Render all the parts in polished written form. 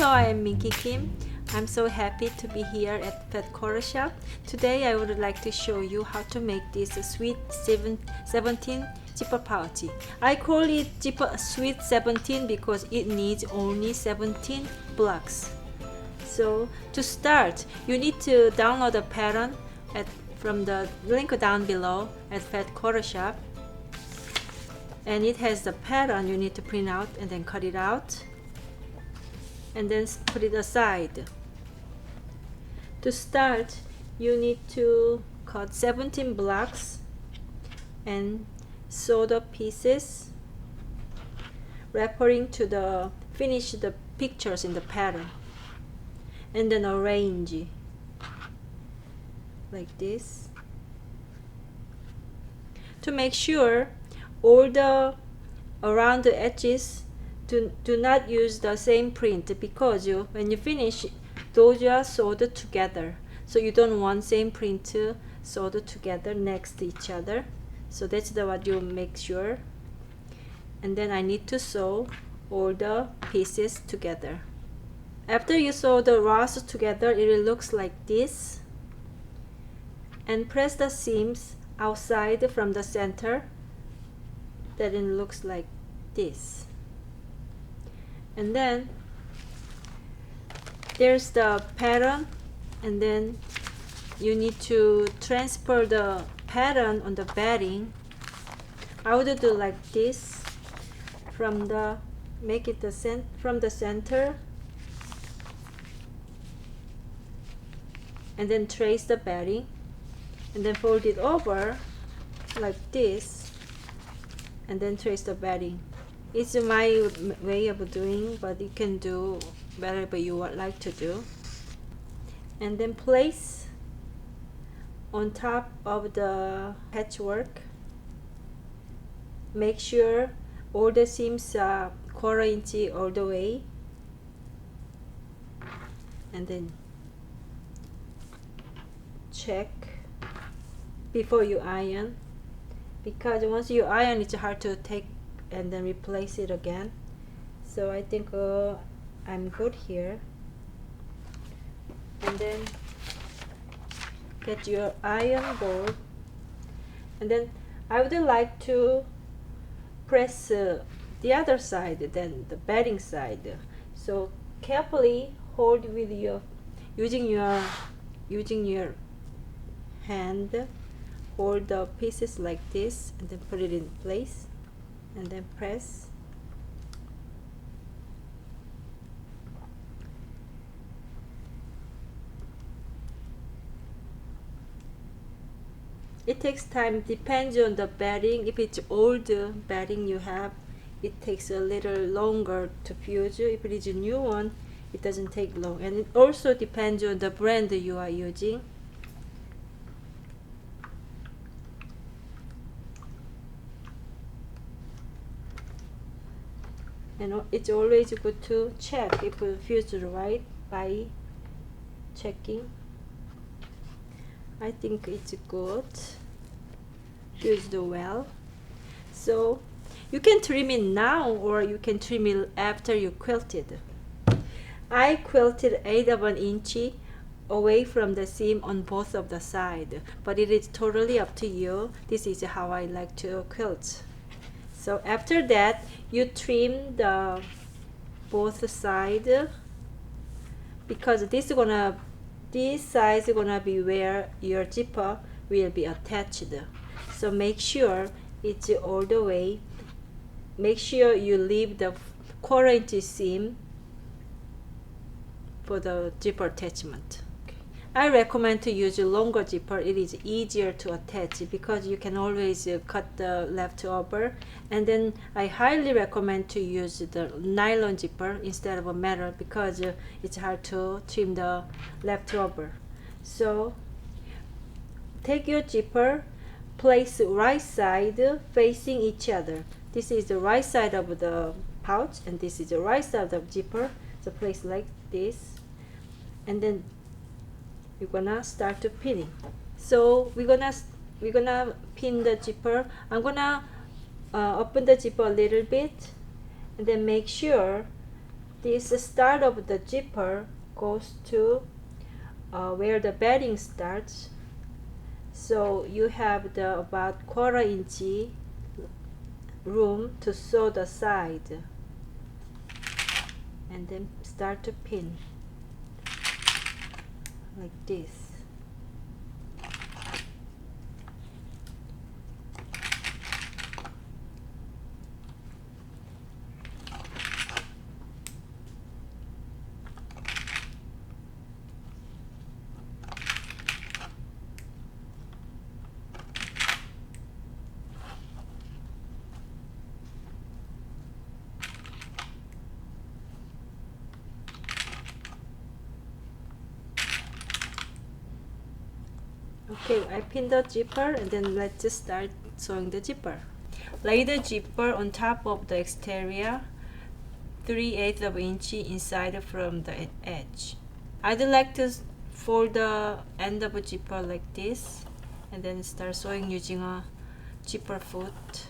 Hello, I am Minki Kim. I'm so happy to be here at Quilter shop. Today I would like to show you how to make this sweet 17 zipper pouch. I call it sweet 17 because it needs only 17 blocks. So to start, you need to download the pattern from the link down below at Quilter shop. And it has the pattern you need to print out and then cut it out and then put it aside. To start, you need to cut 17 blocks and sew the pieces, referring to finish the pictures in the pattern, and then arrange like this. To make sure all around the edges do not use the same print, because when you finish, those are sewed together, so you don't want same print sewed together next to each other. So that's what you make sure. And then I need to sew all the pieces together. After you sew the rows together, it looks like this. And press the seams outside from the center, then it looks like this. And then there's the pattern, and then you need to transfer the pattern on the batting. I would do like this from the center, and then trace the batting, and then fold it over like this, and then trace the batting. It's my way of doing, but you can do whatever you would like to do. And then place on top of the patchwork. Make sure all the seams are 1/4 inch all the way, and then check before you iron, because once you iron, it's hard to take and then replace it again. So I think I'm good here. And then get your iron board, and then I would like to press the other side, then the batting side. So carefully hold with using your hand, hold the pieces like this, and then put it in place, and then press. It takes time, depends on the batting. If it's old batting you have, it takes a little longer to fuse. If it is a new one, it doesn't take long. And it also depends on the brand you are using. And it's always good to check if it fused right by checking. I think it's good, fused well. So you can trim it now, or you can trim it after you quilted. I quilted 1/8 inch away from the seam on both of the sides, but it is totally up to you. This is how I like to quilt. So after that, you trim the both sides, because this size is gonna be where your zipper will be attached. So make sure it's all the way. Make sure you leave the 1/4 inch seam for the zipper attachment. I recommend to use a longer zipper. It is easier to attach because you can always cut the leftover. And then I highly recommend to use the nylon zipper instead of a metal, because it's hard to trim the leftover. So take your zipper, place right side facing each other. This is the right side of the pouch, and this is the right side of the zipper. So place like this, and then you're gonna start to pinning. So we're gonna pin the zipper. I'm gonna open the zipper a little bit, and then make sure this start of the zipper goes to where the bedding starts, so you have the about 1/4 inch room to sew the side, and then start to pin like this. Okay, I pinned the zipper, and then let's just start sewing the zipper. Lay the zipper on top of the exterior 3/8 of an inch inside from the edge. I'd like to fold the end of a zipper like this, and then start sewing using a zipper foot.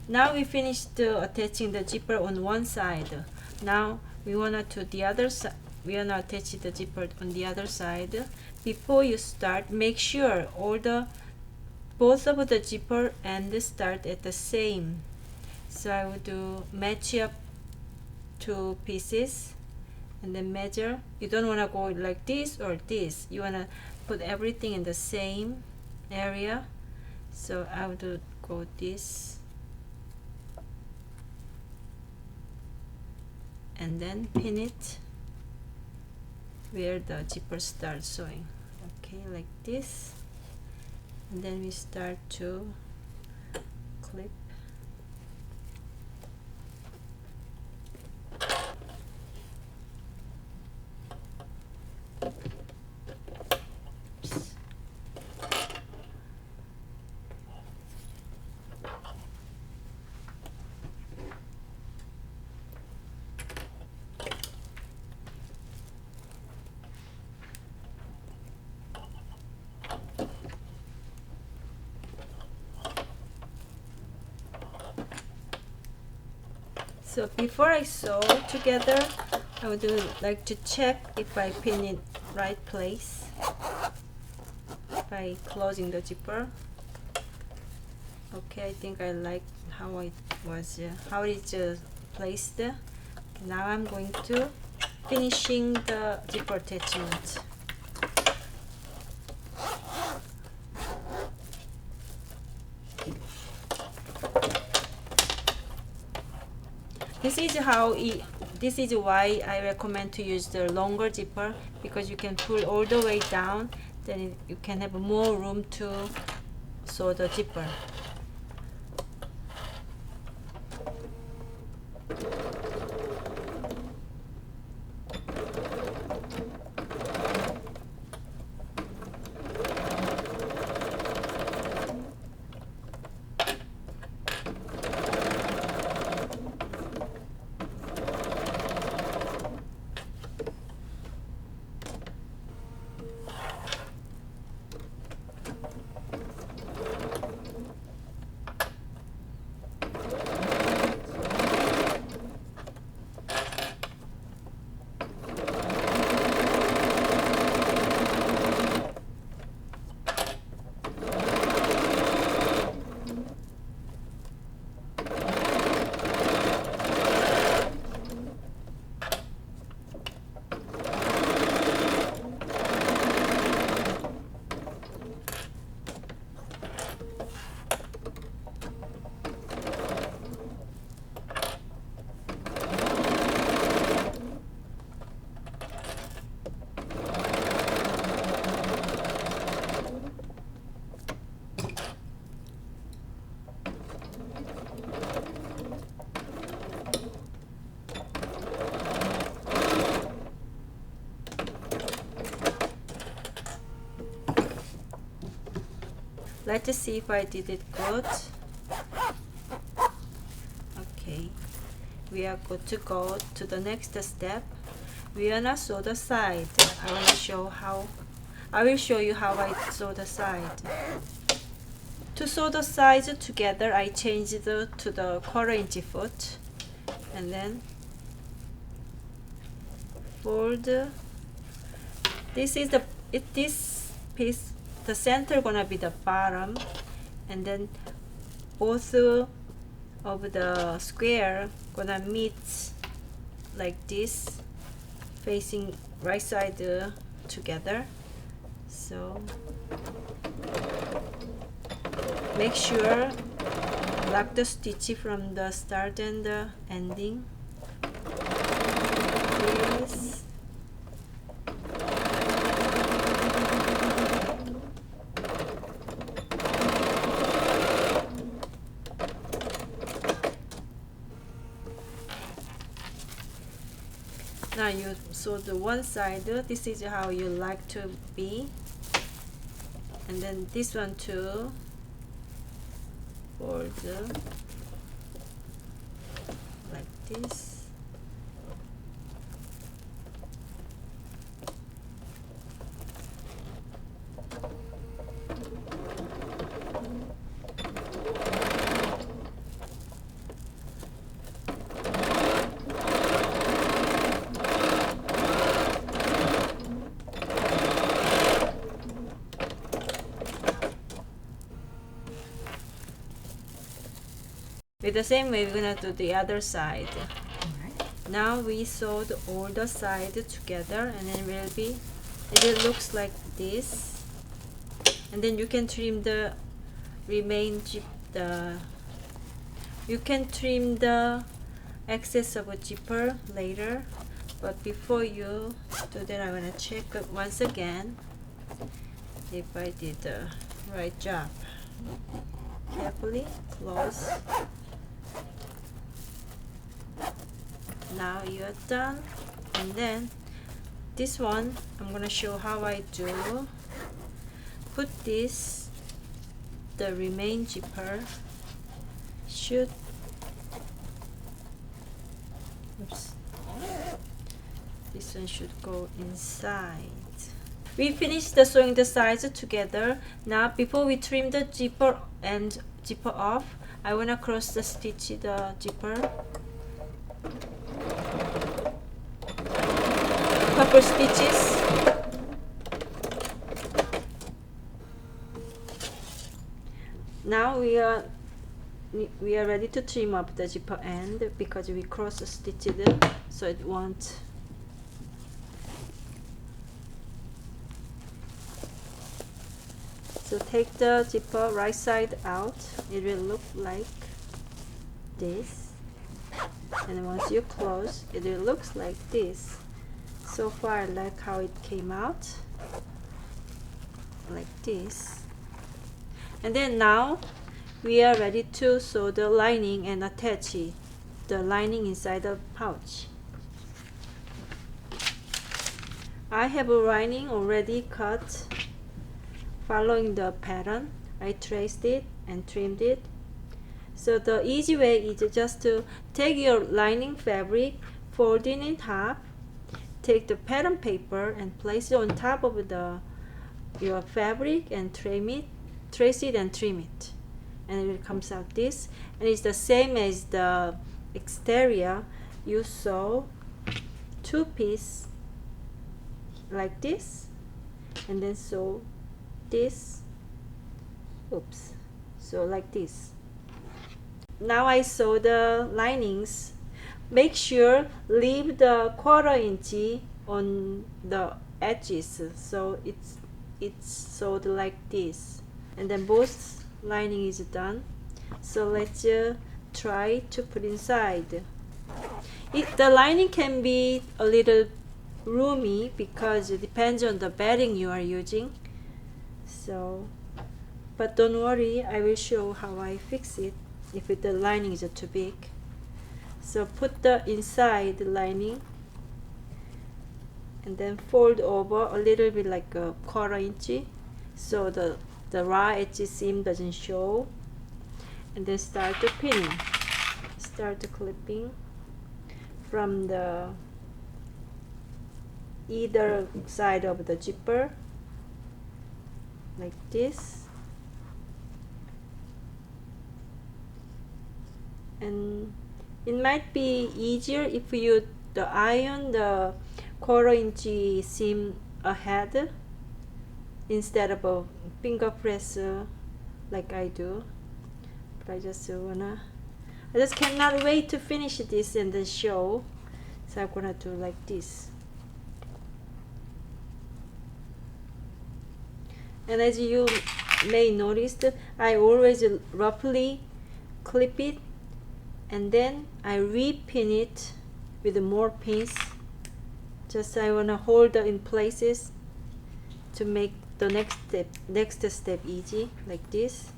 Now we finished attaching the zipper on one side. Now we wanna to the other side. We wanna attach the zipper on the other side. Before you start, make sure both of the zipper ends start at the same. So I would do match up two pieces and then measure. You don't wanna go like this or this. You wanna put everything in the same area. So I would go this. And then pin it where the zipper starts sewing. Okay, like this. And then we start to clip. So before I sew together, I would like to check if I pin it right place by closing the zipper. Okay, I think I like how it was, how it's placed. Now I'm going to finishing the zipper attachment. This is why I recommend to use the longer zipper, because you can pull all the way down, then you can have more room to sew the zipper. Let's see if I did it good. Okay, we are good to go to the next step. We are not sew the side. I will show you how I sew the side. To sew the sides together, I changed to the 1/4 inch foot, and then fold. This piece, the center gonna be the bottom, and then both of the square gonna meet like this, facing right side together. So make sure lock the stitch from the start and the ending. This. Now you sew the one side. This is how you like to be, and then this one too. Fold like this. With the same way, we're gonna do the other side. Now we sewed all the sides together, and then it looks like this. And then you can trim the you can trim the excess of a zipper later. But before you do that, I'm gonna check once again if I did the right job. Carefully close. Now you're done, and then this one I'm gonna show how I do. Put the remain zipper, shoot, oops, this one should go inside. We finished sewing the sides together. Now before we trim the zipper and zipper off, I wanna cross stitch the zipper. Couple stitches. Now we are ready to trim up the zipper end, because we cross stitched so it won't So take the zipper right side out. It will look like this, and once you close it will look like this. So far I like how it came out, like this. And then now we are ready to sew the lining and attach the lining inside the pouch. I have a lining already cut following the pattern. I traced it and trimmed it. So the easy way is just to take your lining fabric, fold it in half, take the pattern paper and place it on top of your fabric and trace it and trim it, and it comes out this. And it's the same as the exterior. You sew two pieces like this, and then sew this, so like this. Now I sew the linings. Make sure leave the 1/4 inch on the edges, so it's sewed like this. And then both lining is done. So let's try to put inside. The lining can be a little roomy because it depends on the bedding you are using. So, but don't worry, I will show how I fix it if the lining is too big. So put the inside lining and then fold over a little bit, like a 1/4 inch, so the raw edge seam doesn't show. And then start the pinning. Start the clipping from the either side of the zipper, like this. And it might be easier if you iron the 1/4 inch seam ahead instead of a finger press like I do. But I just cannot wait to finish this and then show. So I'm gonna do like this. And as you may notice, I always roughly clip it, and then I re-pin it with more pins. Just I want to hold it in places to make the next step easy, like this.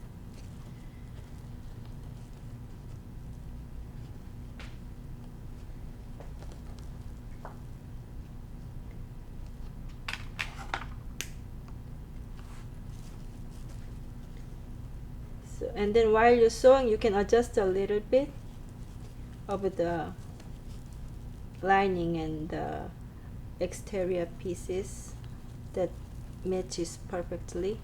So, and then while you're sewing, you can adjust a little bit of the lining and the exterior pieces that matches perfectly.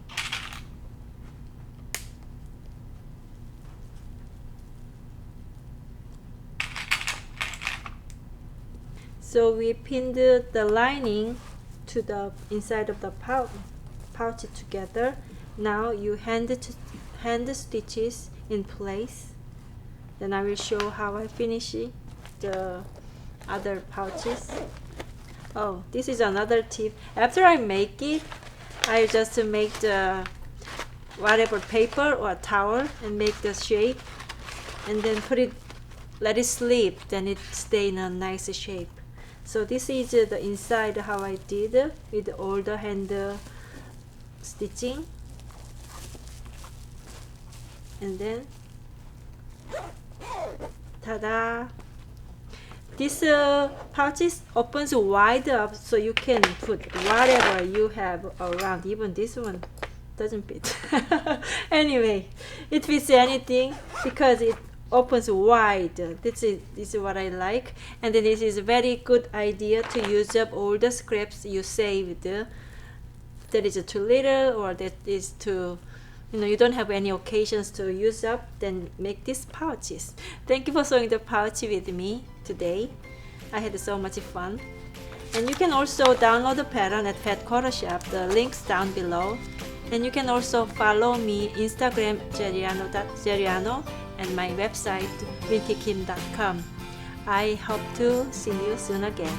So we pinned the lining to the inside of the pouch together. Now you hand stitches in place. Then I will show how I finish the other pouches. Oh, this is another tip. After I make it, I just make the whatever paper or towel and make the shape, and then let it sleep, then it stay in a nice shape. So this is the inside how I did with all the hand stitching. And then ta-da! This pouches opens wide up, so you can put whatever you have around. Even this one doesn't fit. Anyway, it fits anything because it opens wide. This is what I like. And then this is a very good idea to use up all the scraps you saved. That is too little, or that is too, you don't have any occasions to use up, then make these pouches. Thank you for sewing the pouch with me today. I had so much fun. And you can also download the pattern at Patchwork shop. The link's down below. And you can also follow me Instagram jeriano and my website minkikim.com. I hope to see you soon again.